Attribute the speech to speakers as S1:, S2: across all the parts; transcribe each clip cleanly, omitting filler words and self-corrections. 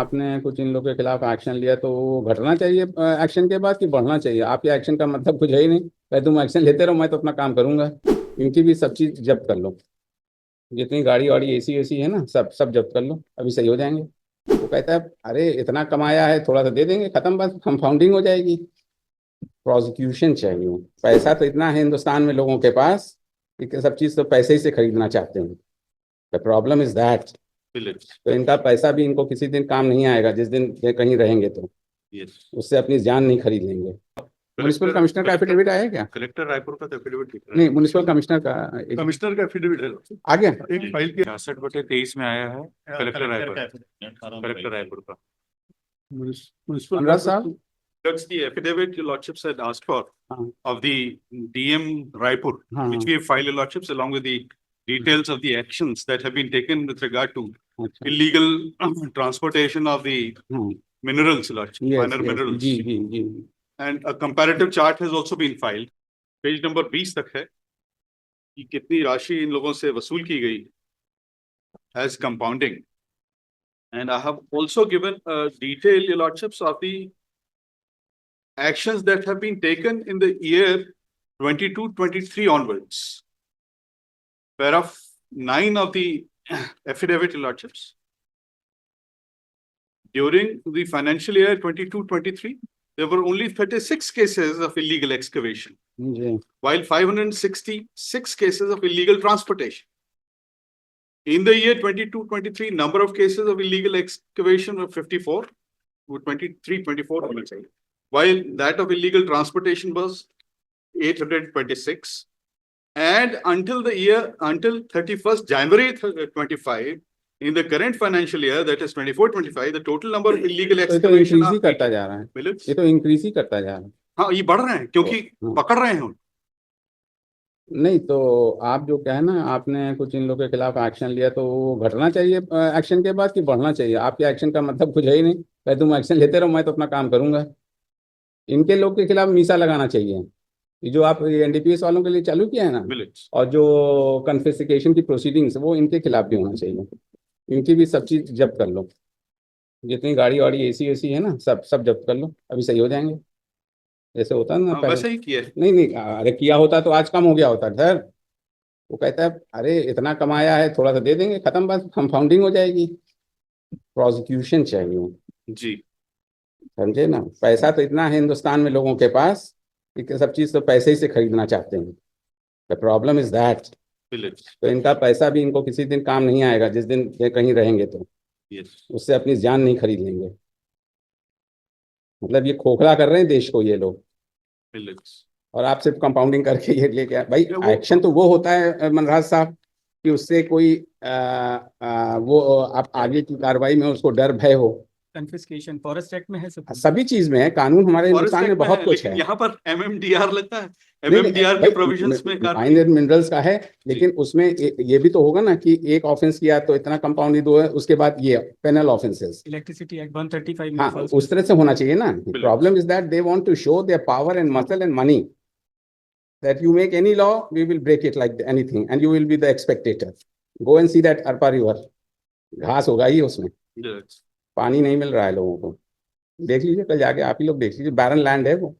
S1: आपने कुछ इन लोगों के खिलाफ एक्शन लिया तो वो घटना चाहिए एक्शन के बाद कि बढ़ना चाहिए? आपके एक्शन का मतलब कुछ है ही नहीं। भाई तुम एक्शन लेते रहो, मैं तो अपना काम करूंगा। इनकी भी सब चीज जब्त कर लो, जितनी गाड़ी वाड़ी एसी वेसी है ना, सब सब जब्त कर लो, अभी सही हो जाएंगे। वो कहता है अरे इतना कमाया है, थोड़ा सा दे देंगे, खत्म, बस हम फाउंडिंग हो जाएगी। प्रोसिक्यूशन चाहिए। पैसा तो इतना है हिंदुस्तान में लोगों के पास कि सब चीज तो पैसे ही से खरीदना चाहते हैं। The problem is that. तो इनका पैसा भी इनको किसी दिन काम नहीं आएगा, जिस दिन ये कहीं रहेंगे तो उससे अपनी जान नहीं खरीद लेंगे। म्युनिसिपल कमिश्नर का एफिडेविट आया क्या?
S2: कलेक्टर रायपुर का तो एफिडेविट दिख रहा है।
S1: नहीं, म्युनिसिपल कमिश्नर का
S2: कमिश्नर का एफिडेविट है।
S1: आ गया।
S2: एक फाइल के 66/23 में आया है कलेक्टर रायपुर का। मुनिसिपल
S1: अनुराग साहब,
S2: That's the affidavit your lordships had asked for
S1: हाँ
S2: of the DM Raipur,
S1: हाँ
S2: which we have filed your lordships along with the details of the actions that have been taken with regard to
S1: अच्छा,
S2: illegal transportation of the
S1: हाँ
S2: minerals, lordship,
S1: yes,
S2: minor
S1: yes,
S2: minerals.
S1: जी जी जी।
S2: And a comparative chart has also been filed. Page number 20 तक है कि कितनी राशि इन लोगों से वसूल की गई as compounding. And I have also given a detail, your lordships, of the actions that have been taken in the year 22-23 onwards. Paragraph 9 of the affidavit, your lordships. During the financial year 22-23, there were only 36 cases of illegal excavation,
S1: ji
S2: while 566 cases of illegal transportation. In the year 22-23, number of cases of illegal excavation were 54, 23-24, while that of illegal transportation was 826. And until 31st January 25, in the current financial year, that is 24-25, the total number of illegal
S1: तो ये तो
S2: excavation
S1: increase ही करता जा रहा है,
S2: minutes.
S1: ये तो increase ही करता जा रहा है।
S2: हाँ, ये बढ़ रहे हैं क्योंकि
S1: हाँ।
S2: पकड़ रहे हैं उनको।
S1: नहीं तो आप जो क्या है ना, आपने कुछ इन लोगों के खिलाफ एक्शन लिया तो वो घटना चाहिए एक्शन के बाद कि बढ़ना चाहिए? आपके एक्शन का मतलब कुछ है ही नहीं। भाई तुम एक्शन लेते रहो, मैं तो अपना काम करूंगा। इनके लोग के खिलाफ मीसा लगाना चाहिए। ये जो आप एनडीपीएस वालों के लिए चालू किया है ना,
S2: Minutes.
S1: और जो कन्फिस्केशन की प्रोसीडिंग्स, वो इनके खिलाफ भी होना चाहिए। इनकी भी सब चीज जब्त कर लो, जितनी गाड़ी वाड़ी एसी वेसी है ना, सब सब जब्त कर लो, अभी सही हो जाएंगे। जैसे होता है ना पहले।
S2: वैसे ही किया है।
S1: नहीं नहीं, अरे किया होता तो आज कम हो गया होता सर। वो कहता है अरे इतना कमाया है, थोड़ा सा दे देंगे, खत्म, बस हम फाउंडिंग हो जाएगी। प्रोसिक्यूशन चाहिए।
S2: जी।
S1: समझे ना? पैसा तो इतना है हिंदुस्तान में लोगों के पास कि सब चीज तो पैसे ही से खरीदना चाहते हैं। The problem is that.
S2: Minutes.
S1: तो इनका पैसा भी इनको किसी दिन काम नहीं आएगा, जिस दिन ये कहीं रहेंगे तो
S2: Yes.
S1: उससे अपनी जान नहीं खरीद लेंगे। मतलब ये खोखला कर रहे हैं देश को ये लोग,
S2: Minutes.
S1: और आप सिर्फ कंपाउंडिंग करके ये लेके भाई।
S2: वो-
S1: एक्शन तो वो होता है मनराज साहब कि उससे कोई वो आप आगे की कार्रवाई में उसको डर भय हो।
S3: कन्फिस्केशन फॉरेस्ट एक्ट में है सब।
S1: सभी चीज में है, कानून हमारे
S2: फॉरेस्ट
S1: हिंदुस्तान में
S2: एक्ट में
S1: बहुत
S2: है,
S1: कुछ
S2: लेकिन
S1: है।
S2: यहाँ पर MMDR लगता है।
S1: नहीं,
S2: MMDR के प्रोविजंस में
S1: माइन एंड मिनरल्स का है, लेकिन उसमें ये भी तो होगा ना कि एक ऑफेंस किया तो इतना कंपाउंड ही दो है, उसके बाद ये पेनल ऑफेंसेस।
S3: इलेक्ट्रिसिटी एक्ट 135 में
S1: हाँ,
S3: falls
S1: उस तरह से होना चाहिए ना। Problem is that they want to show their power and muscle and money, that you make any law, we will break it like anything, and you will be the spectator. Go and see that Arpa river. घास होगा ही उसमें,
S2: Yes.
S1: पानी नहीं मिल रहा है लोगों को। देख लीजिए, कल जाके आप ही लोग देख लीजिए, बैरन लैंड है वो,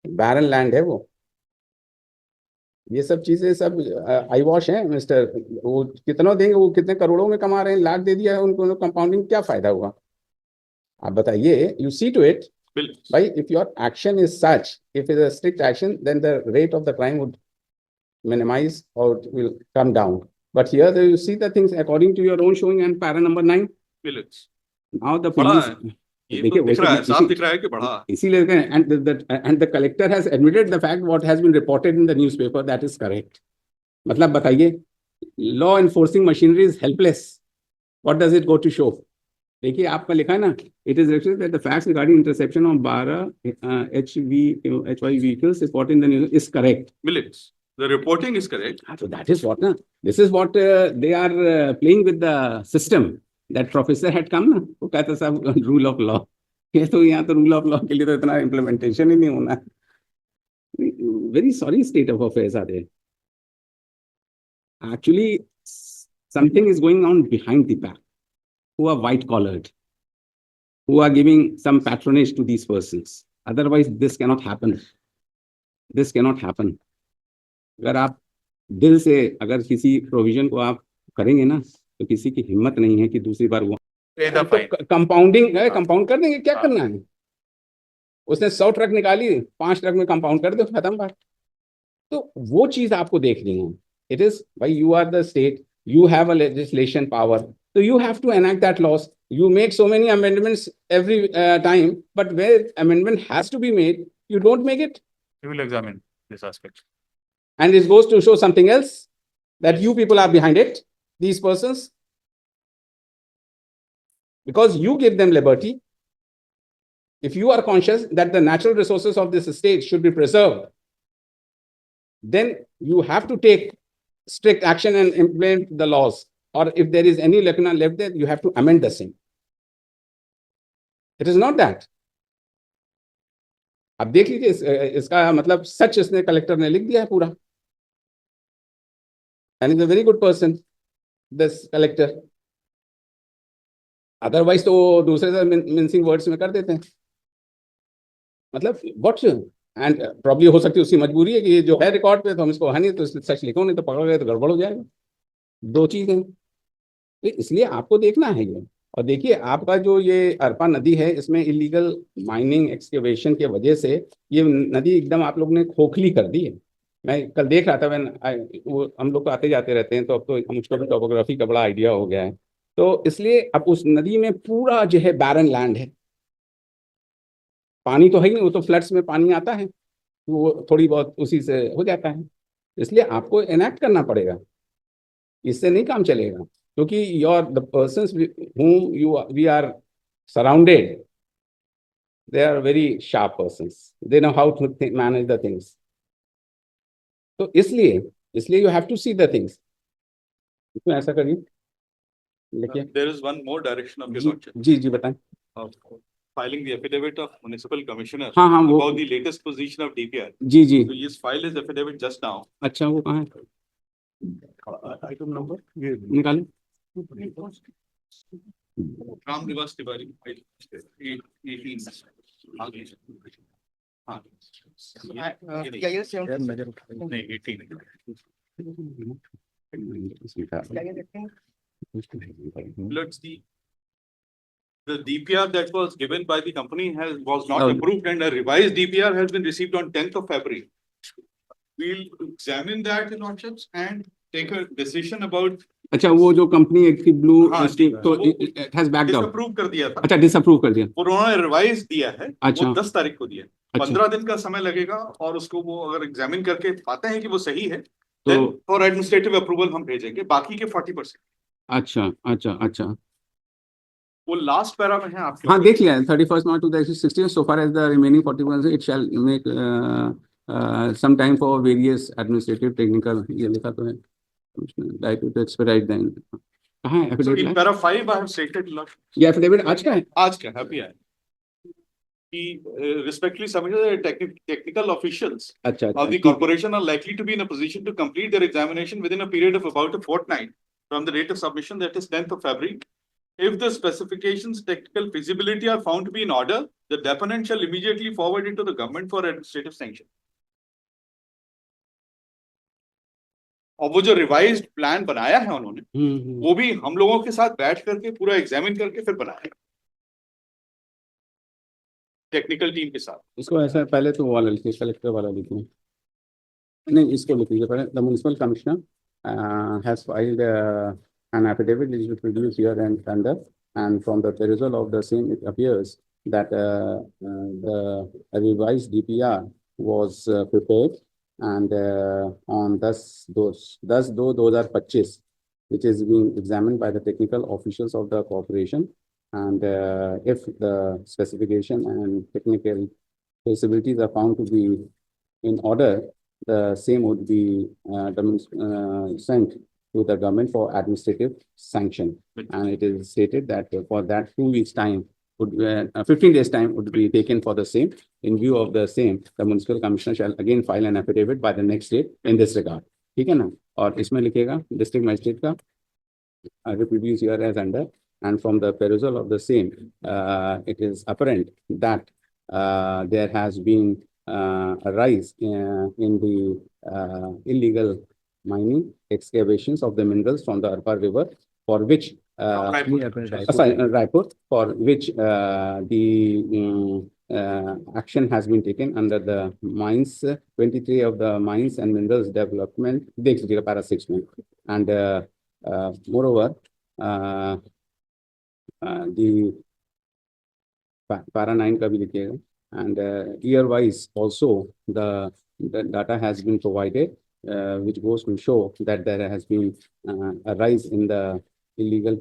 S1: बैरन लैंड है वो। ये सब चीजें सब आई वॉश है मिस्टर। वो कितना देंगे, वो कितने करोड़ों में कमा रहे हैं, लाख दे दिया है उनको, कंपाउंडिंग क्या फायदा हुआ? आप बताइए। You see to it
S2: Minutes.
S1: भाई, if your action is such, if it's a strict action, then the rate of the crime would minimize or will come down. But here you see the things according to your own showing and para number 9.
S2: Minutes.
S1: Now the
S2: बढ़ा
S1: police,
S2: है। ये
S1: देखिए
S2: तो दिख रहा है, साफ दिख रहा है कि बढ़ा।
S1: इसीलिए and the collector has admitted the fact what has been reported in the newspaper, that is correct. मतलब बताइए, law enforcing machinery is helpless. What does it go to show? देखिए आपका लिखा है ना, it is reported that the facts regarding interception of 12 HY vehicles reported in the news is correct.
S2: Minutes. The reporting is correct.
S1: So that is what, na, this is what they are playing with the system. That professor had come ना, वो कहता सब rule of law। ये तो यहाँ तो rule of law के लिए तो इतना implementation ही नहीं होना। Very sorry state of affairs are there. Actually, something is going on behind the back, who are white collared. who are giving some patronage to these persons. Otherwise, this cannot happen. This cannot happen. अगर आप दिल से अगर किसी provision को आप करेंगे ना, तो किसी की हिम्मत नहीं है कि दूसरी बार वो कंपाउंडिंग है, कंपाउंड कर देंगे, क्या करना है? उसने 100 ट्रक निकाली, 5 ट्रक में कंपाउंड कर दो, खत्म बात। तो वो चीज आपको देखनी है। इट इज भाई, you are the state, you have a legislation power, so you have to enact that laws. You make so many amendments every time, but where amendment has to be made, you don't make it.
S2: We will examine this aspect.
S1: And it goes to show something else, that you people are behind it, these persons, because you give them liberty. If you are conscious that the natural resources of this state should be preserved, then you have to take strict action and implement the laws. Or if there is any lacuna left there, you have to amend the same. It is not that. अब देख लीजिए, इसका मतलब सच इसने collector ने लिख दिया है पूरा. And he's a very good person, this collector. Otherwise तो दूसरे से मिन्सिंग वर्ड्स में कर देते हैं. मतलब what? एंड प्रॉब्ली हो सकती है उसकी मजबूरी है कि ये जो है रिकॉर्ड पे, तो हम इसको है नहीं तो सच लिखो, नहीं तो पकड़ गए तो गड़बड़ हो जाएगा. दो चीजें, तो इसलिए आपको देखना है ये. और देखिए, आपका जो ये अरपा नदी है, इसमें इलीगल माइनिंग एक्सकेवेशन के वजह से ये नदी एकदम आप लोग ने खोखली कर दी है. मैं कल देख रहा था, वो हम लोग तो आते जाते रहते हैं, तो अब तो मुझको भी टोपोग्राफी का बड़ा आइडिया हो गया है. तो इसलिए अब उस नदी में पूरा जो है बैरन लैंड है, पानी तो है ही नहीं. वो तो फ्लड्स में पानी आता है, वो थोड़ी बहुत उसी से हो जाता है. इसलिए आपको एनैक्ट करना पड़ेगा, इससे नहीं काम चलेगा. क्योंकि the persons whom we are surrounded, they are very sharp persons. They know how to manage the things. तो इसलिए you have to see the things. इसमें ऐसा करिए, देखिए.
S2: There is one more direction of your lordship.
S1: जी बताएं.
S2: Filing the affidavit of municipal commissioner
S1: हाँ वो
S2: about the latest position of DPR.
S1: Ji.
S2: So he's filed his affidavit just now.
S1: अच्छा, वो कहाँ है?
S2: Item number
S1: निकालें.
S2: Ram Nivas Tiwari, 18. हाँ.
S4: क्या ये सेवन
S2: नहीं, 18. Let's see. The DPR that was given by the company was not approved, and a revised DPR has been received on 10th of February. We'll examine that in lordships and take a decision about.
S1: अच्छा, वो जो company एक थी blue steam, तो it has backed out.
S2: Disapprove कर दिया था.
S1: अच्छा, डिसअप्रूव कर दिया.
S2: उन्होंने रिवाइज दिया है.
S1: अच्छा.
S2: वो 10 तारीख को दिया. 15 दिन का समय लगेगा, और उसको वो अगर एग्जामिन करके पाते हैं कि वो सही है, तो फॉर एडमिनिस्ट्रेटिव अप्रूवल हम भेजेंगे. बाकी के 40%.
S1: अच्छा.
S2: वो लास्ट पैरा में है आपके.
S1: हाँ, देख लिया. 31st March 2016. So far as the remaining 40%, it shall make some time for various administrative technical. ये लिखा तो है. Right to expedite then. कहाँ है
S2: So
S1: affidavit?
S2: in para 5 I have stated.
S1: ये affidavit आज का है?
S2: आज का है, है कि respectfully submitted technical officials
S1: अच्छा.
S2: of the corporation are likely to be in a position to complete their examination within a period of about a fortnight from the date of submission, that is 10th of February. If the specifications technical feasibility are found to be in order, the deponent shall immediately forward it to the government for administrative sanction. और वो जो revised plan बनाया है उन्होंने, वो भी हम लोगों के साथ बैठ करके पूरा एग्जामिन करके फिर बनाया टेक्निकल टीम के साथ.
S1: इसको ऐसा पहले तो वाला लिखिए, कलेक्टर वाला लिखिए. नहीं, इसको लिखिए पहले. The municipal commissioner has filed an affidavit which is produced here and from the perusal of the same, it appears that the revised DPR was prepared, and on thus 2025, which is being examined by the technical officials of the corporation, and if the specification and technical feasibilities are found to be in order, the same would be sent to the government for administrative sanction. And it is stated that for that 2 weeks time, 15 days time would be taken for the same. In view of the same, the municipal commissioner shall again file an affidavit by the next date in this regard. ठीक है ना? और इसमें लिखेगा district magistrate का, reproduce here as under and from the perusal of the same, it is apparent that there has been a rise in the illegal mining excavations of the minerals from the Arpar River, for which Raipur, for which action has been taken under the mines, 23 of the mines and minerals development, para 6 में. And moreover, the para 9 का भी लिखिएगा. And year-wise also the data has been provided, which goes to show that there has been a rise in the illegal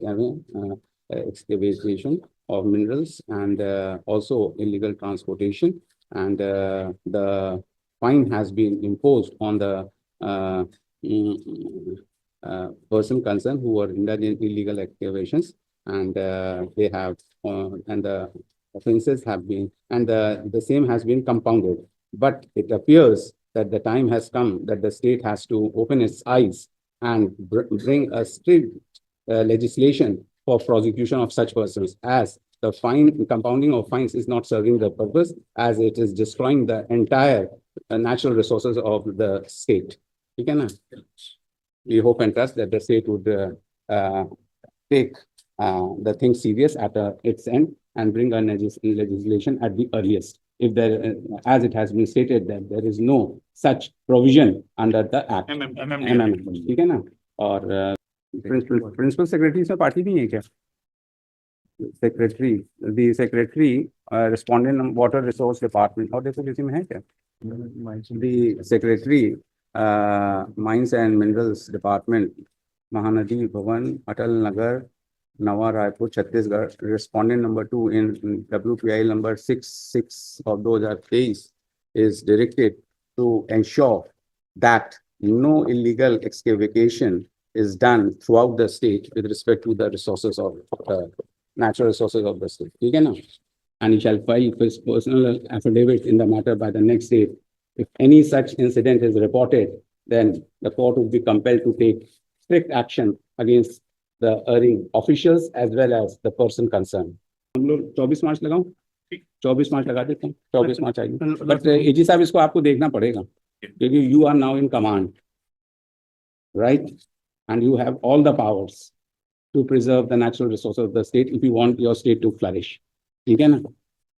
S1: excavation of minerals and also illegal transportation. And the fine has been imposed on the person concerned who were indulged in illegal excavations, and they have and the offences have been, and the same has been compounded. But it appears that the time has come that the state has to open its eyes and bring a strict legislation for prosecution of such persons, as the compounding of fines is not serving the purpose, as it is destroying the entire natural resources of the state. You can, we hope and trust that the state would take the thing serious at its end and bring a legislation at the earliest. If there, as it has been stated, that there is no such provision under the Act. ठीक है ना? और principal secretary से party नहीं है क्या? Secretary, the secretary respondent water resource department, और देखो किसी में है क्या? The secretary mines and minerals department, Mahanadi भवन, Atal Nagar, Nava Raipur, Chhattisgarh, respondent number 2 in WPI number 66 of 2023 is directed to ensure that no illegal excavation is done throughout the state with respect to the resources of natural resources of the state. ठीक है ना? And he shall file his personal affidavit in the matter by the next day. If any such incident is reported, then the court will be compelled to take strict action against the erring officials as well as the person concerned. हम लोग 24 मार्च लगाऊं? 24 मार्च लगा देते हैं. 24 मार्च आएगी. But AG साहब इसको आपको देखना पड़ेगा, क्योंकि you are now in command, right? And you have all the powers to preserve the natural resources of the state if you want your state to flourish. ठीक है ना?